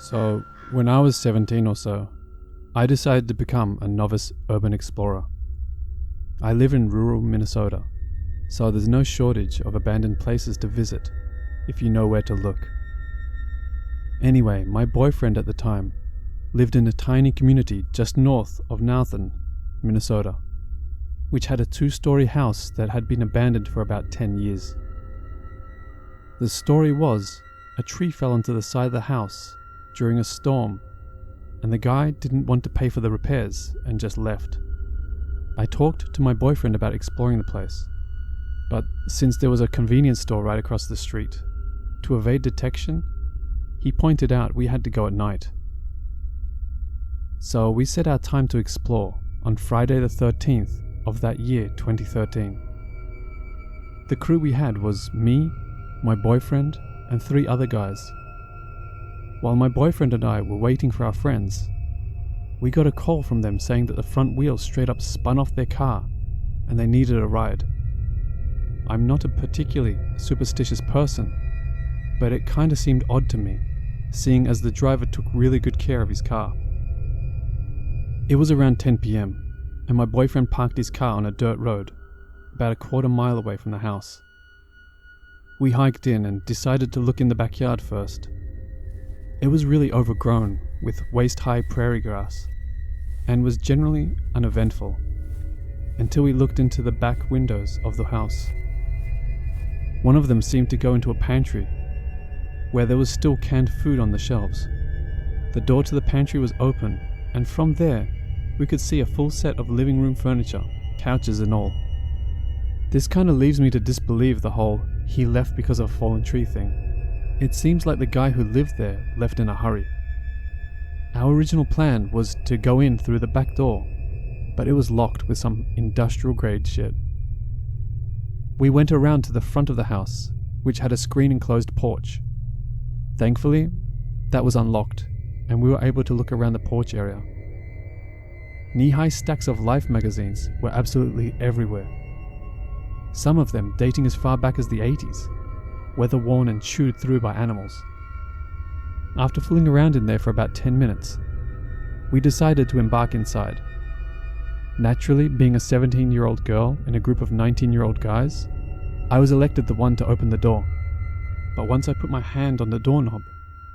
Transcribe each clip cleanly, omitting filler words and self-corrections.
So, when I was 17 or so, I decided to become a novice urban explorer. I live in rural Minnesota, so there's no shortage of abandoned places to visit if you know where to look. Anyway, my boyfriend at the time lived in a tiny community just north of Northern, Minnesota, which had a 2-story house that had been abandoned for about 10 years. The story was, a tree fell onto the side of the house during a storm, and the guy didn't want to pay for the repairs and just left. I talked to my boyfriend about exploring the place, but since there was a convenience store right across the street, to evade detection, he pointed out we had to go at night. So we set our time to explore on Friday the 13th of that year, 2013. The crew we had was me, my boyfriend, and 3 other guys. While my boyfriend and I were waiting for our friends, we got a call from them saying that the front wheel straight up spun off their car and they needed a ride. I'm not a particularly superstitious person, but it kinda seemed odd to me, seeing as the driver took really good care of his car. It was around 10 PM, and my boyfriend parked his car on a dirt road, about a quarter mile away from the house. We hiked in and decided to look in the backyard first. It was really overgrown with waist-high prairie grass, and was generally uneventful, until we looked into the back windows of the house. One of them seemed to go into a pantry, where there was still canned food on the shelves. The door to the pantry was open, and from there, we could see a full set of living room furniture, couches and all. This kinda leaves me to disbelieve the whole "he left because of a fallen tree" thing. It seems like the guy who lived there left in a hurry. Our original plan was to go in through the back door, but it was locked with some industrial grade shit. We went around to the front of the house, which had a screen-enclosed porch. Thankfully, that was unlocked, and we were able to look around the porch area. Knee-high stacks of Life magazines were absolutely everywhere. Some of them dating as far back as the 80s, weather-worn and chewed through by animals. After fooling around in there for about 10 minutes, we decided to embark inside. Naturally, being a 17-year-old girl in a group of 19-year-old guys, I was elected the one to open the door. But once I put my hand on the doorknob,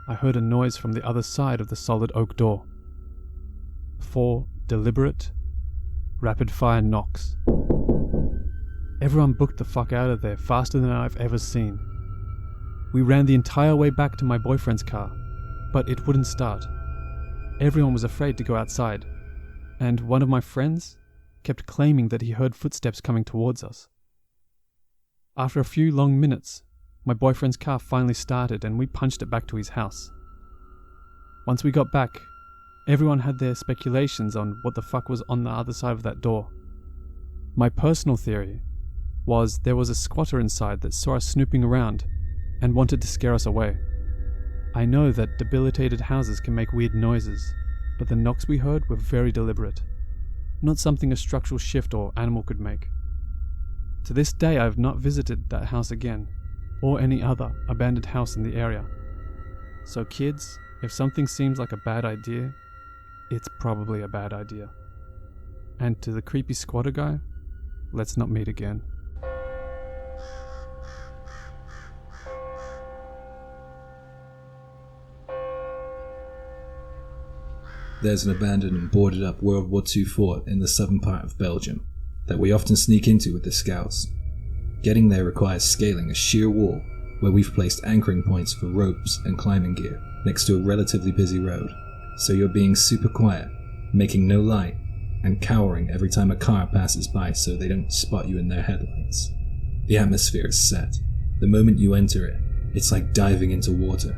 I heard a noise from the other side of the solid oak door. 4 deliberate, rapid-fire knocks. Everyone booked the fuck out of there faster than I've ever seen. We ran the entire way back to my boyfriend's car, but it wouldn't start. Everyone was afraid to go outside, and one of my friends kept claiming that he heard footsteps coming towards us. After a few long minutes, my boyfriend's car finally started and we punched it back to his house. Once we got back, everyone had their speculations on what the fuck was on the other side of that door. My personal theory was there was a squatter inside that saw us snooping around and wanted to scare us away. I know that debilitated houses can make weird noises, but the knocks we heard were very deliberate, not something a structural shift or animal could make. To this day I have not visited that house again, or any other abandoned house in the area. So kids, if something seems like a bad idea, it's probably a bad idea. And to the creepy squatter guy, let's not meet again. There's an abandoned and boarded up World War II fort in the southern part of Belgium that we often sneak into with the scouts. Getting there requires scaling a sheer wall where we've placed anchoring points for ropes and climbing gear next to a relatively busy road, so you're being super quiet, making no light, and cowering every time a car passes by so they don't spot you in their headlights. The atmosphere is set. The moment you enter it, it's like diving into water.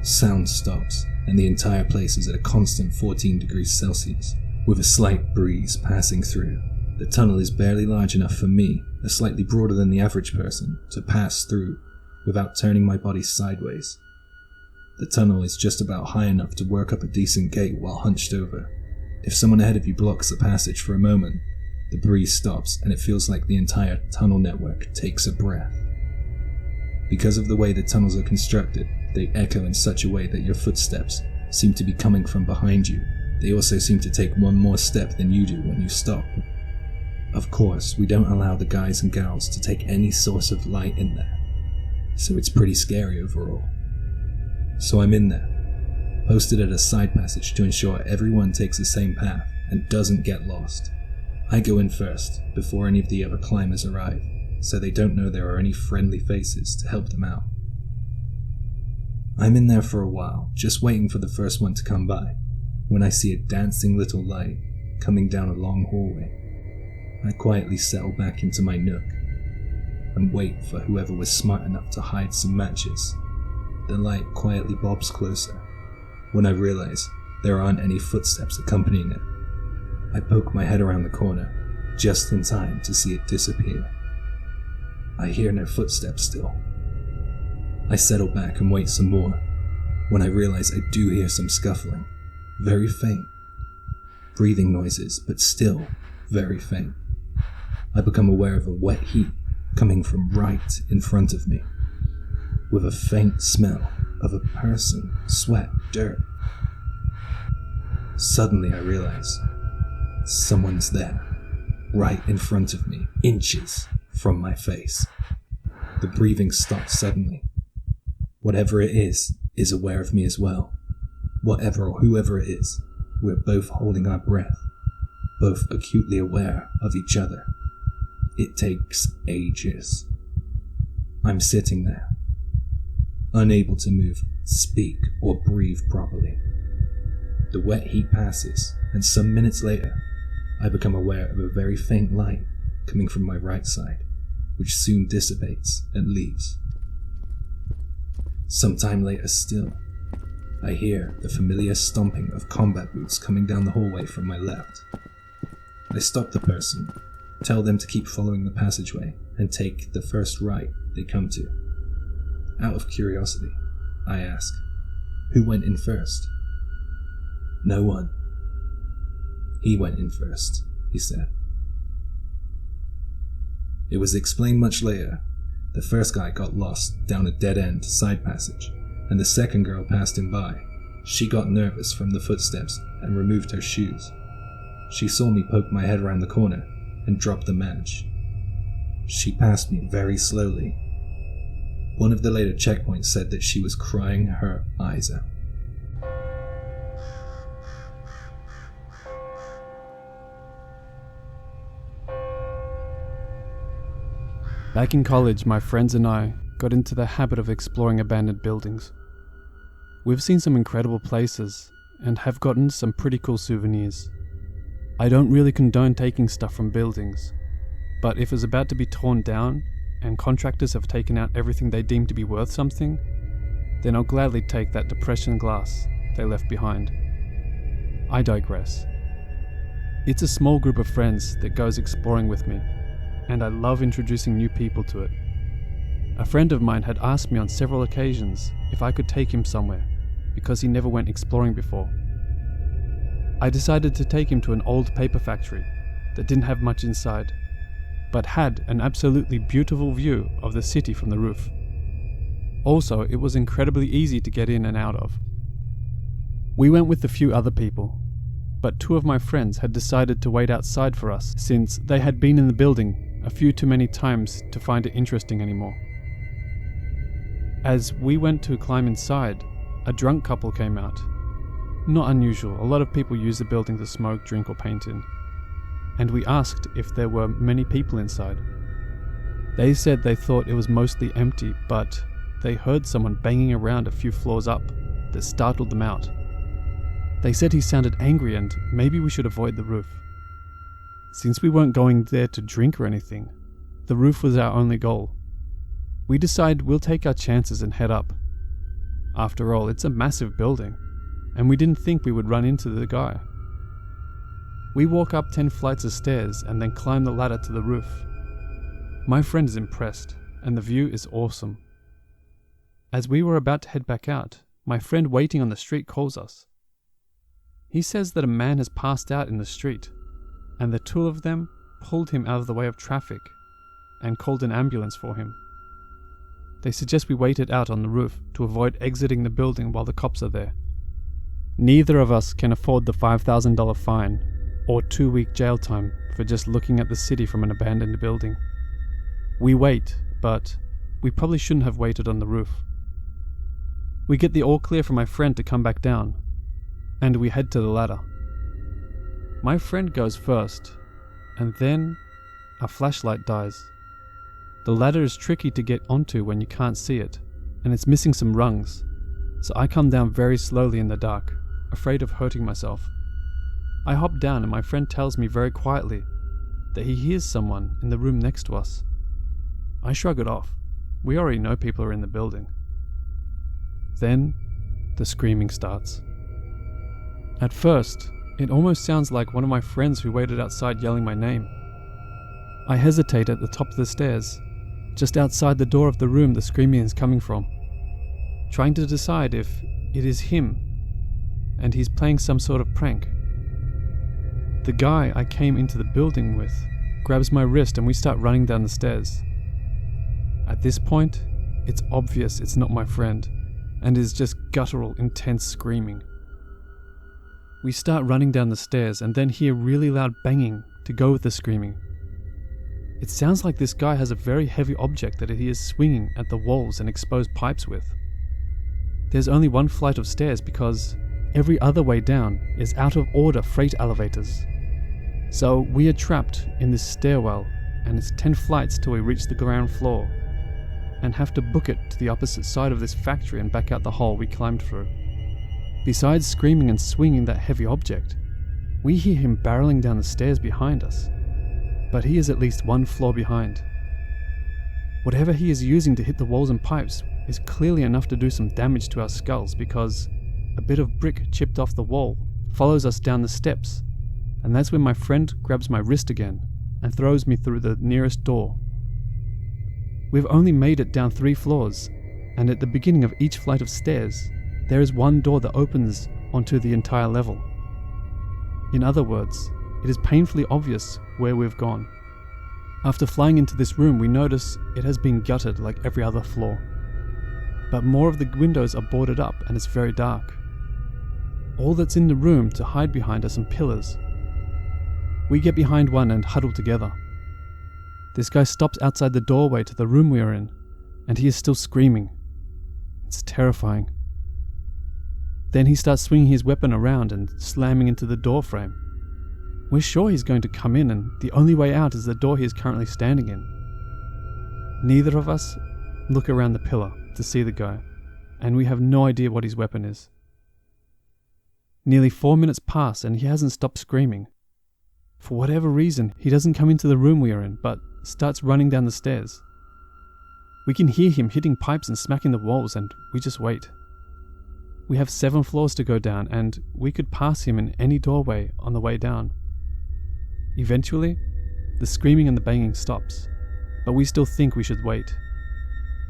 Sound stops, and the entire place is at a constant 14 degrees Celsius, with a slight breeze passing through. The tunnel is barely large enough for me, a slightly broader than the average person, to pass through without turning my body sideways. The tunnel is just about high enough to work up a decent gait while hunched over. If someone ahead of you blocks the passage for a moment, the breeze stops and it feels like the entire tunnel network takes a breath. Because of the way the tunnels are constructed, they echo in such a way that your footsteps seem to be coming from behind you. They also seem to take one more step than you do when you stop. Of course, we don't allow the guys and gals to take any source of light in there, so it's pretty scary overall. So I'm in there, posted at a side passage to ensure everyone takes the same path and doesn't get lost. I go in first, before any of the other climbers arrive, so they don't know there are any friendly faces to help them out. I'm in there for a while, just waiting for the first one to come by, when I see a dancing little light coming down a long hallway. I quietly settle back into my nook and wait for whoever was smart enough to hide some matches. The light quietly bobs closer when I realize there aren't any footsteps accompanying it. I poke my head around the corner just in time to see it disappear. I hear no footsteps still. I settle back and wait some more when I realize I do hear some scuffling, very faint. Breathing noises, but still very faint. I become aware of a wet heat coming from right in front of me, with a faint smell of a person, sweat, dirt. Suddenly I realize someone's there, right in front of me, inches from my face. The breathing stops suddenly. Whatever it is aware of me as well. Whatever or whoever it is, we're both holding our breath, both acutely aware of each other. It takes ages. I'm sitting there, unable to move, speak, or breathe properly. The wet heat passes, and some minutes later, I become aware of a very faint light coming from my right side, which soon dissipates and leaves. Sometime later still, I hear the familiar stomping of combat boots coming down the hallway from my left. I stop the person, tell them to keep following the passageway, and take the first right they come to. Out of curiosity, I ask, who went in first? No one. He went in first, he said. It was explained much later. The first guy got lost down a dead-end side passage, and the second girl passed him by. She got nervous from the footsteps and removed her shoes. She saw me poke my head around the corner and drop the match. She passed me very slowly. One of the later checkpoints said that she was crying her eyes out. Back in college, my friends and I got into the habit of exploring abandoned buildings. We've seen some incredible places and have gotten some pretty cool souvenirs. I don't really condone taking stuff from buildings, but if it's about to be torn down and contractors have taken out everything they deem to be worth something, then I'll gladly take that depression glass they left behind. I digress. It's a small group of friends that goes exploring with me, and I love introducing new people to it. A friend of mine had asked me on several occasions if I could take him somewhere, because he never went exploring before. I decided to take him to an old paper factory that didn't have much inside, but had an absolutely beautiful view of the city from the roof. Also, it was incredibly easy to get in and out of. We went with a few other people, but two of my friends had decided to wait outside for us since they had been in the building a few too many times to find it interesting anymore. As we went to climb inside, a drunk couple came out. Not unusual, a lot of people use the building to smoke, drink or paint in. And we asked if there were many people inside. They said they thought it was mostly empty, but they heard someone banging around a few floors up that startled them out. They said he sounded angry and maybe we should avoid the roof. Since we weren't going there to drink or anything, the roof was our only goal. We decided we'll take our chances and head up. After all, it's a massive building, and we didn't think we would run into the guy. We walk up 10 flights of stairs and then climb the ladder to the roof. My friend is impressed, and the view is awesome. As we were about to head back out, my friend waiting on the street calls us. He says that a man has passed out in the street, and the two of them pulled him out of the way of traffic and called an ambulance for him. They suggest we wait it out on the roof to avoid exiting the building while the cops are there. Neither of us can afford the $5,000 fine or 2-week jail time for just looking at the city from an abandoned building. We wait, but we probably shouldn't have waited on the roof. We get the all clear from my friend to come back down, and we head to the ladder. My friend goes first, and then our flashlight dies. The ladder is tricky to get onto when you can't see it, and it's missing some rungs, so I come down very slowly in the dark, afraid of hurting myself. I hop down and my friend tells me very quietly that he hears someone in the room next to us. I shrug it off. We already know people are in the building. Then, the screaming starts. At first, it almost sounds like one of my friends who waited outside yelling my name. I hesitate at the top of the stairs, just outside the door of the room the screaming is coming from, trying to decide if it is him and he's playing some sort of prank. The guy I came into the building with grabs my wrist and we start running down the stairs. At this point, it's obvious it's not my friend, and is just guttural, intense screaming. We start running down the stairs and then hear really loud banging to go with the screaming. It sounds like this guy has a very heavy object that he is swinging at the walls and exposed pipes with. There's only one flight of stairs because every other way down is out of order freight elevators. So we are trapped in this stairwell, and it's 10 flights till we reach the ground floor, and have to book it to the opposite side of this factory and back out the hole we climbed through. Besides screaming and swinging that heavy object, we hear him barreling down the stairs behind us, but he is at least 1 floor behind. Whatever he is using to hit the walls and pipes is clearly enough to do some damage to our skulls, because a bit of brick chipped off the wall follows us down the steps, and that's when my friend grabs my wrist again and throws me through the nearest door. We've only made it down 3 floors, and at the beginning of each flight of stairs, there is one door that opens onto the entire level. In other words, it is painfully obvious where we've gone. After flying into this room, we notice it has been gutted like every other floor, but more of the windows are boarded up and it's very dark. All that's in the room to hide behind are some pillars. We get behind one and huddle together. This guy stops outside the doorway to the room we are in, and he is still screaming. It's terrifying. Then he starts swinging his weapon around and slamming into the door frame. We're sure he's going to come in, and the only way out is the door he is currently standing in. Neither of us look around the pillar to see the guy, and we have no idea what his weapon is. Nearly 4 minutes pass and he hasn't stopped screaming. For whatever reason, he doesn't come into the room we are in, but starts running down the stairs. We can hear him hitting pipes and smacking the walls, and we just wait. We have 7 floors to go down, and we could pass him in any doorway on the way down. Eventually, the screaming and the banging stops, but we still think we should wait.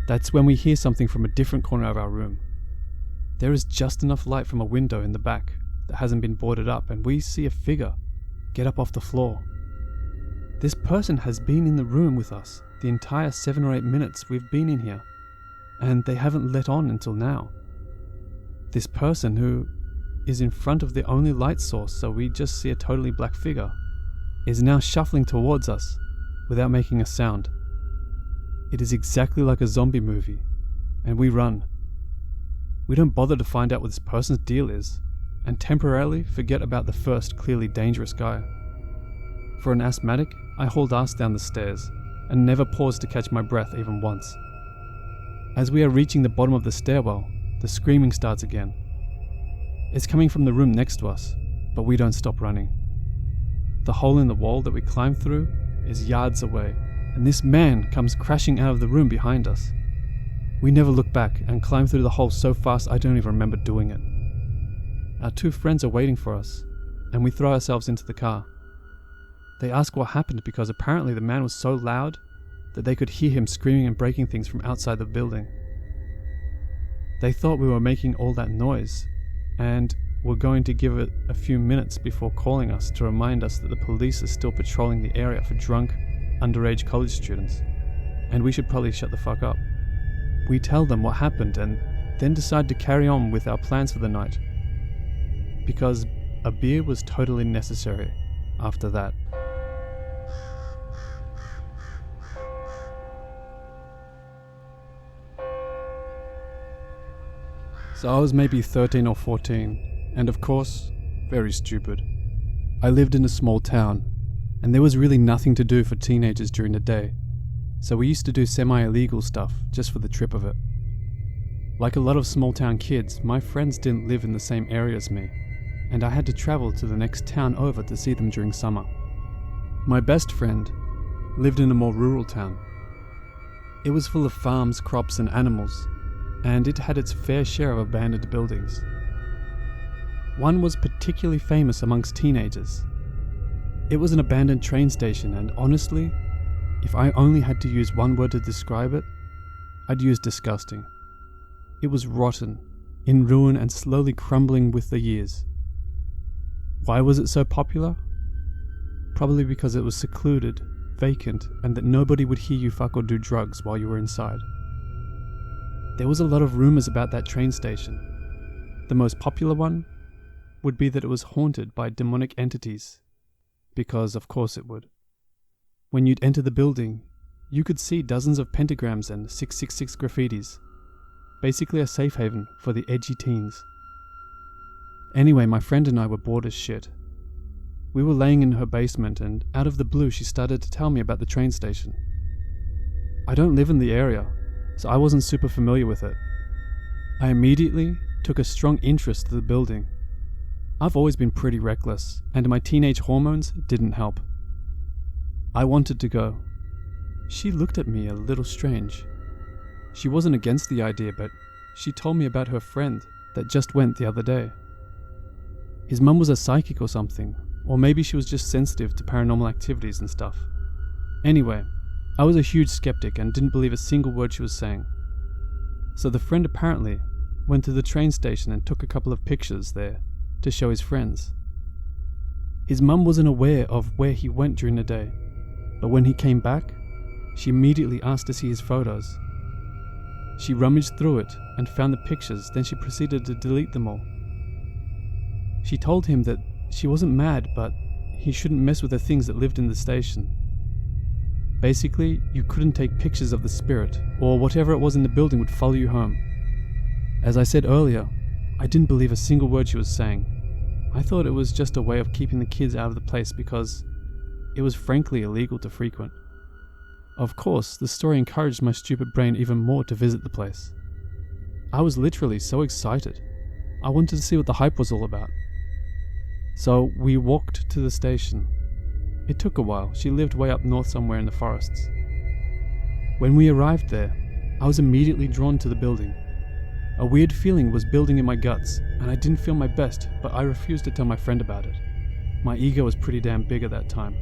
That's when we hear something from a different corner of our room. There is just enough light from a window in the back that hasn't been boarded up, and we see a figure get up off the floor. This person has been in the room with us the entire 7 or 8 minutes we've been in here, and they haven't let on until now. This person, who is in front of the only light source, so we just see a totally black figure, is now shuffling towards us without making a sound. It is exactly like a zombie movie, and we run. We don't bother to find out what this person's deal is, and temporarily forget about the first clearly dangerous guy. For an asthmatic, I hauled ass down the stairs, and never paused to catch my breath even once. As we are reaching the bottom of the stairwell, the screaming starts again. It's coming from the room next to us, but we don't stop running. The hole in the wall that we climbed through is yards away, and this man comes crashing out of the room behind us. We never look back and climb through the hole so fast I don't even remember doing it. Our 2 friends are waiting for us, and we throw ourselves into the car. They ask what happened because apparently the man was so loud that they could hear him screaming and breaking things from outside the building. They thought we were making all that noise, and were going to give it a few minutes before calling us to remind us that the police are still patrolling the area for drunk, underage college students, and we should probably shut the fuck up. We tell them what happened and then decide to carry on with our plans for the night. because a beer was totally necessary after that. So I was maybe 13 or 14, and of course, very stupid. I lived in a small town, and there was really nothing to do for teenagers during the day, so we used to do semi-illegal stuff just for the trip of it. Like a lot of small town kids, my friends didn't live in the same area as me, and I had to travel to the next town over to see them during summer. My best friend lived in a more rural town. It was full of farms, crops and animals, and it had its fair share of abandoned buildings. One was particularly famous amongst teenagers. It was an abandoned train station, and honestly, if I only had to use one word to describe it, I'd use disgusting. It was rotten, in ruin and slowly crumbling with the years. Why was it so popular? Probably because it was secluded, vacant, and that nobody would hear you fuck or do drugs while you were inside. There was a lot of rumors about that train station. The most popular one would be that it was haunted by demonic entities, because of course it would. When you'd enter the building, you could see dozens of pentagrams and 666 graffitis, basically a safe haven for the edgy teens. Anyway, my friend and I were bored as shit. We were laying in her basement, and out of the blue she started to tell me about the train station. I don't live in the area, so I wasn't super familiar with it. I immediately took a strong interest to the building. I've always been pretty reckless, and my teenage hormones didn't help. I wanted to go. She looked at me a little strange. She wasn't against the idea, but she told me about her friend that just went the other day. His mum was a psychic or something, or maybe she was just sensitive to paranormal activities and stuff. Anyway, I was a huge skeptic and didn't believe a single word she was saying. So the friend apparently went to the train station and took a couple of pictures there to show his friends. His mum wasn't aware of where he went during the day, but when he came back, she immediately asked to see his photos. She rummaged through it and found the pictures, then she proceeded to delete them all. She told him that she wasn't mad, but he shouldn't mess with the things that lived in the station. Basically, you couldn't take pictures of the spirit, or whatever it was in the building would follow you home. As I said earlier, I didn't believe a single word she was saying. I thought it was just a way of keeping the kids out of the place because it was frankly illegal to frequent. Of course, the story encouraged my stupid brain even more to visit the place. I was literally so excited. I wanted to see what the hype was all about. So we walked to the station. It took a while. She lived way up north somewhere in the forests. When we arrived there, I was immediately drawn to the building. A weird feeling was building in my guts, and I didn't feel my best, but I refused to tell my friend about it. My ego was pretty damn big at that time.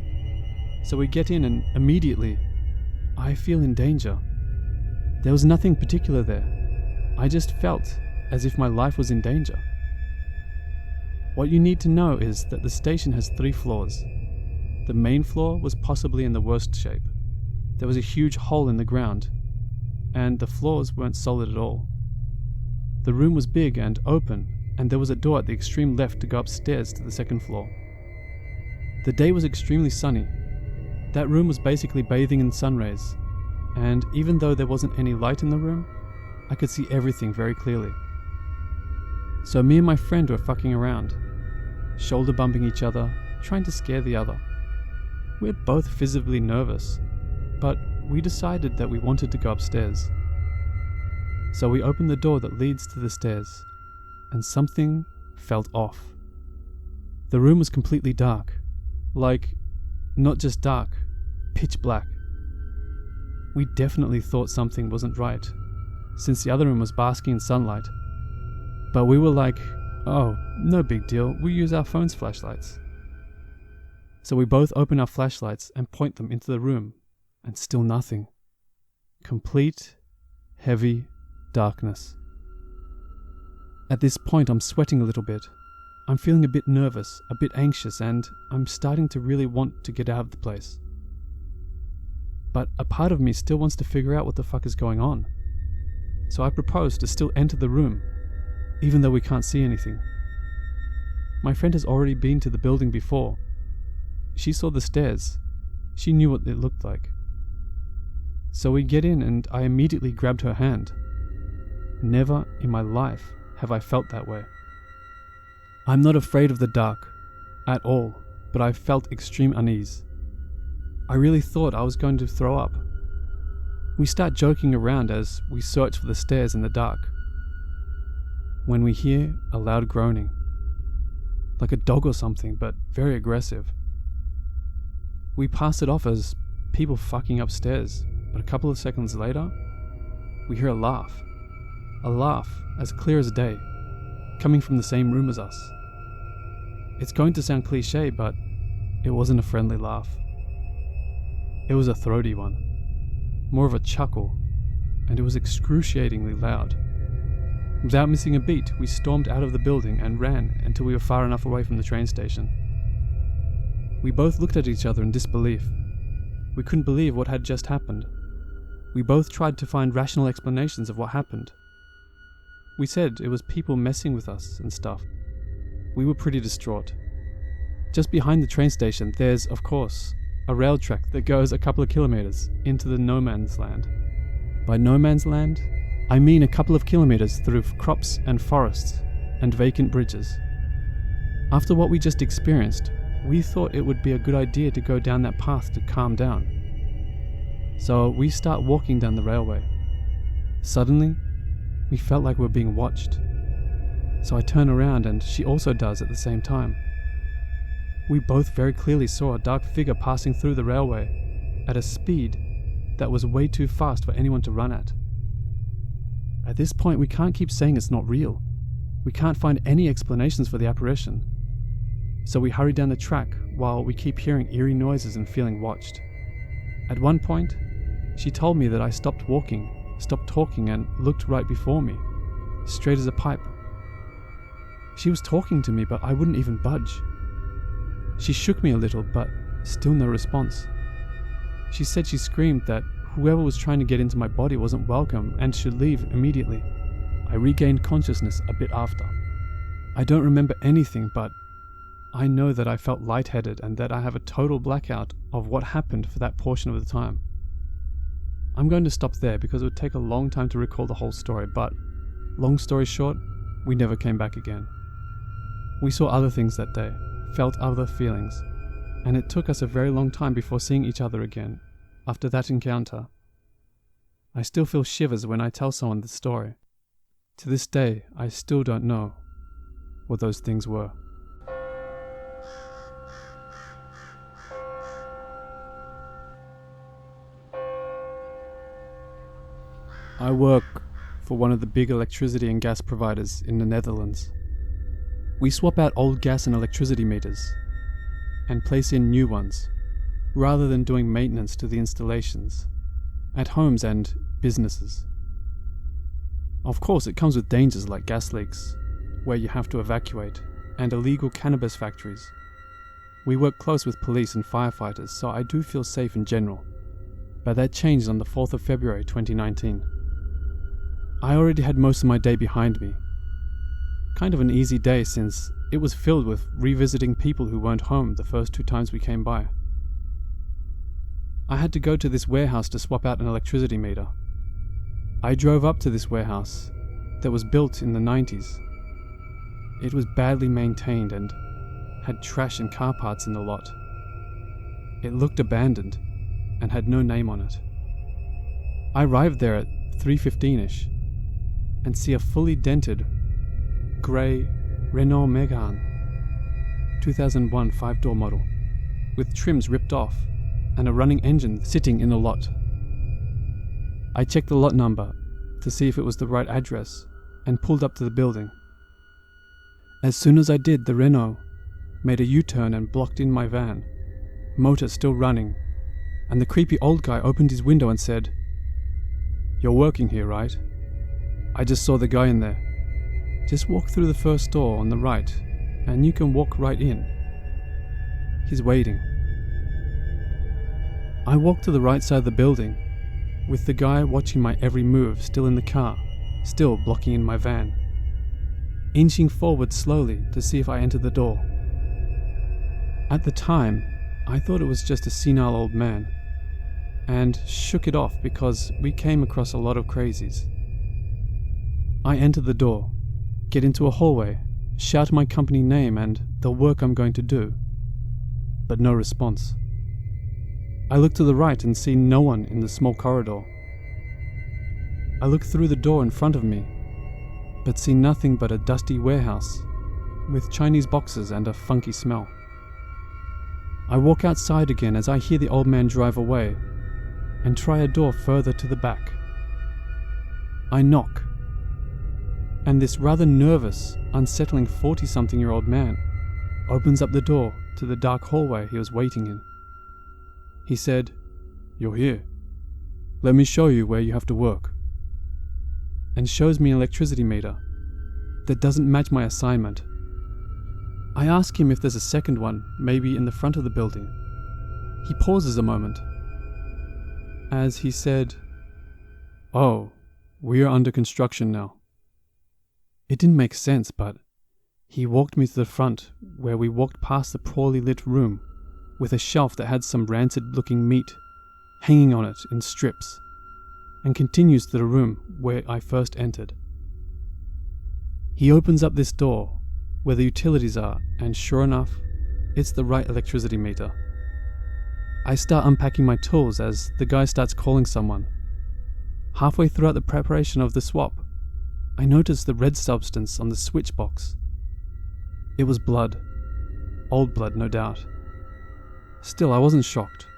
So we get in, and immediately, I feel in danger. There was nothing particular there. I just felt as if my life was in danger. What you need to know is that the station has 3 floors. The main floor was possibly in the worst shape. There was a huge hole in the ground, and the floors weren't solid at all. The room was big and open, and there was a door at the extreme left to go upstairs to the 2nd floor. The day was extremely sunny. That room was basically bathing in sun rays, and even though there wasn't any light in the room, I could see everything very clearly. So me and my friend were fucking around, shoulder bumping each other, trying to scare the other. We were both visibly nervous, but we decided that we wanted to go upstairs. So we opened the door that leads to the stairs, and something felt off. The room was completely dark, like, not just dark, pitch black. We definitely thought something wasn't right, since the other room was basking in sunlight. But we were like, oh, no big deal, we use our phone's flashlights. So we both open our flashlights and point them into the room, and still nothing. Complete, heavy darkness. At this point I'm sweating a little bit. I'm feeling a bit nervous, a bit anxious, and I'm starting to really want to get out of the place. But a part of me still wants to figure out what the fuck is going on. So I propose to still enter the room, even though we can't see anything. My friend has already been to the building before. She saw the stairs. She knew what it looked like. So we get in and I immediately grabbed her hand. Never in my life have I felt that way. I'm not afraid of the dark at all, but I felt extreme unease. I really thought I was going to throw up. We start joking around as we search for the stairs in the dark, when we hear a loud groaning, like a dog or something, but very aggressive. We pass it off as people fucking upstairs, but a couple of seconds later, we hear a laugh as clear as day, coming from the same room as us. It's going to sound cliche, but it wasn't a friendly laugh. It was a throaty one, more of a chuckle, and it was excruciatingly loud. Without missing a beat, we stormed out of the building and ran until we were far enough away from the train station. We both looked at each other in disbelief. We couldn't believe what had just happened. We both tried to find rational explanations of what happened. We said it was people messing with us and stuff. We were pretty distraught. Just behind the train station, there's, of course, a rail track that goes a couple of kilometers into the no man's land. By no man's land, I mean a couple of kilometers through crops and forests and vacant bridges. After what we just experienced, we thought it would be a good idea to go down that path to calm down. So we start walking down the railway. Suddenly, we felt like we were being watched. So I turn around and she also does at the same time. We both very clearly saw a dark figure passing through the railway at a speed that was way too fast for anyone to run at. At this point, we can't keep saying it's not real. We can't find any explanations for the apparition. So we hurry down the track while we keep hearing eerie noises and feeling watched. At one point, she told me that I stopped walking, stopped talking, and looked right before me, straight as a pipe. She was talking to me, but I wouldn't even budge. She shook me a little, but still no response. She said she screamed that whoever was trying to get into my body wasn't welcome and should leave immediately. I regained consciousness a bit after. I don't remember anything, but I know that I felt lightheaded and that I have a total blackout of what happened for that portion of the time. I'm going to stop there because it would take a long time to recall the whole story, but long story short, we never came back again. We saw other things that day, felt other feelings, and it took us a very long time before seeing each other again after that encounter. I still feel shivers when I tell someone this story. To this day, I still don't know what those things were. I work for one of the big electricity and gas providers in the Netherlands. We swap out old gas and electricity meters and place in new ones, rather than doing maintenance to the installations at homes and businesses. Of course, it comes with dangers like gas leaks, where you have to evacuate, and illegal cannabis factories. We work close with police and firefighters, so I do feel safe in general, but that changed on the 4th of February 2019. I already had most of my day behind me. Kind of an easy day since it was filled with revisiting people who weren't home the first 2 times we came by. I had to go to this warehouse to swap out an electricity meter. I drove up to this warehouse that was built in the 90s. It was badly maintained and had trash and car parts in the lot. It looked abandoned and had no name on it. I arrived there at 3:15ish and see a fully dented grey Renault Megane 2001 5-door model with trims ripped off and a running engine sitting in the lot. I checked the lot number to see if it was the right address and pulled up to the building. As soon as I did, the Renault made a U-turn and blocked in my van, motor still running, and the creepy old guy opened his window and said, "You're working here, right? I just saw the guy in there. Just walk through the first door on the right and you can walk right in. He's waiting." I walked to the right side of the building, with the guy watching my every move still in the car, still blocking in my van. inching forward slowly to see if I entered the door. At the time, I thought it was just a senile old man, and shook it off because we came across a lot of crazies. I enter the door, get into a hallway, shout my company name and the work I'm going to do, but no response. I look to the right and see no one in the small corridor. I look through the door in front of me, but see nothing but a dusty warehouse with Chinese boxes and a funky smell. I walk outside again as I hear the old man drive away and try a door further to the back. I knock, and this rather nervous, unsettling 40-something-year-old man opens up the door to the dark hallway he was waiting in. He said, "You're here. Let me show you where you have to work," and shows me an electricity meter that doesn't match my assignment. I ask him if there's a second one, maybe in the front of the building. He pauses a moment, as he said, "Oh, we are under construction now." It didn't make sense, but he walked me to the front, where we walked past the poorly lit room, with a shelf that had some rancid-looking meat hanging on it in strips, and continues to the room where I first entered. He opens up this door, where the utilities are, and sure enough, it's the right electricity meter. I start unpacking my tools as the guy starts calling someone. Halfway throughout the preparation of the swap, I noticed the red substance on the switch box. It was blood. Old blood, no doubt. Still, I wasn't shocked.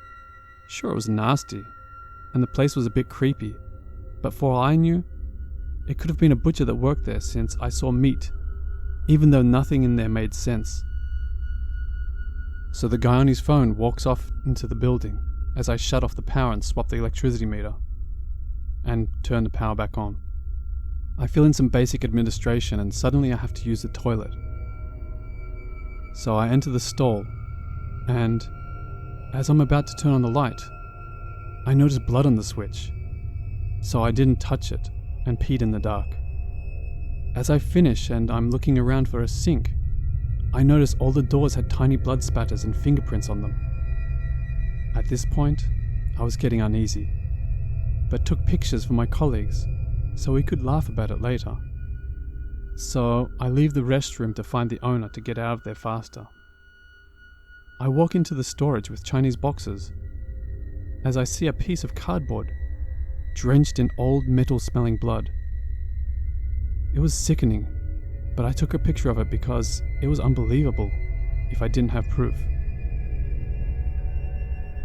Sure, it was nasty, and the place was a bit creepy, but for all I knew, it could have been a butcher that worked there since I saw meat, even though nothing in there made sense. So the guy on his phone walks off into the building as I shut off the power and swap the electricity meter, and turn the power back on. I fill in some basic administration and suddenly I have to use the toilet. So I enter the stall, and as I'm about to turn on the light, I notice blood on the switch, so I didn't touch it and peed in the dark. As I finish and I'm looking around for a sink, I notice all the doors had tiny blood spatters and fingerprints on them. At this point, I was getting uneasy, but took pictures for my colleagues so we could laugh about it later. So I leave the restroom to find the owner to get out of there faster. I walk into the storage with Chinese boxes as I see a piece of cardboard drenched in old metal-smelling blood. It was sickening, but I took a picture of it because it was unbelievable if I didn't have proof.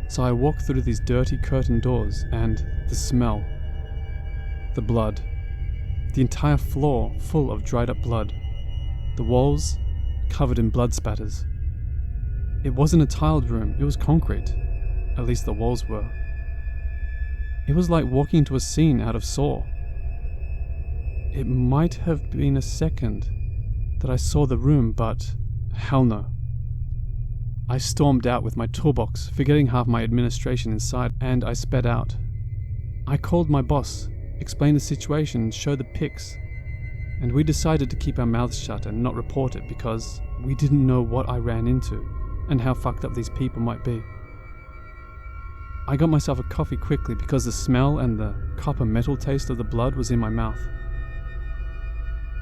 So I walk through these dirty curtain doors and the smell, the blood, the entire floor full of dried up blood, the walls covered in blood spatters. It wasn't a tiled room, it was concrete, at least the walls were. It was like walking into a scene out of Saw. It might have been a second that I saw the room, but hell no. I stormed out with my toolbox, forgetting half my administration inside, and I sped out. I called my boss, explained the situation and showed the pics, and we decided to keep our mouths shut and not report it because we didn't know what I ran into and how fucked up these people might be. I got myself a coffee quickly because the smell and the copper metal taste of the blood was in my mouth.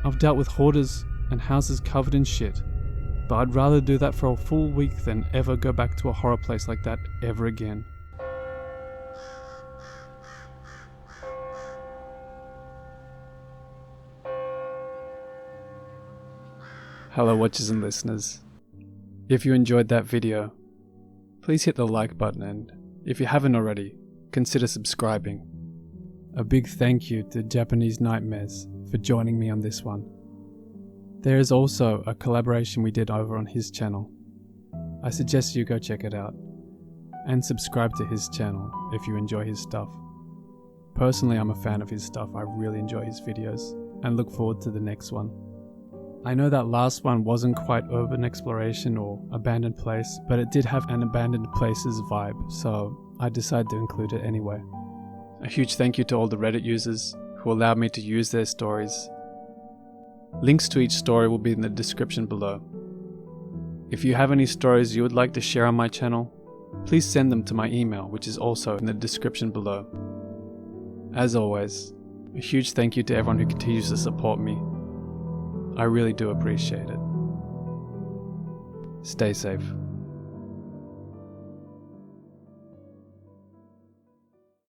I've dealt with hoarders and houses covered in shit, but I'd rather do that for a full week than ever go back to a horror place like that ever again. Hello watchers and listeners. If you enjoyed that video, please hit the like button, and if you haven't already, consider subscribing. A big thank you to Japanese Nightmares for joining me on this one. There is also a collaboration we did over on his channel. I suggest you go check it out, and subscribe to his channel if you enjoy his stuff. Personally, I'm a fan of his stuff. I really enjoy his videos, and look forward to the next one. I know that last one wasn't quite urban exploration or abandoned place, but it did have an abandoned places vibe, so I decided to include it anyway. A huge thank you to all the Reddit users who allowed me to use their stories. Links to each story will be in the description below. If you have any stories you would like to share on my channel, please send them to my email, which is also in the description below. As always, a huge thank you to everyone who continues to support me. I really do appreciate it. Stay safe.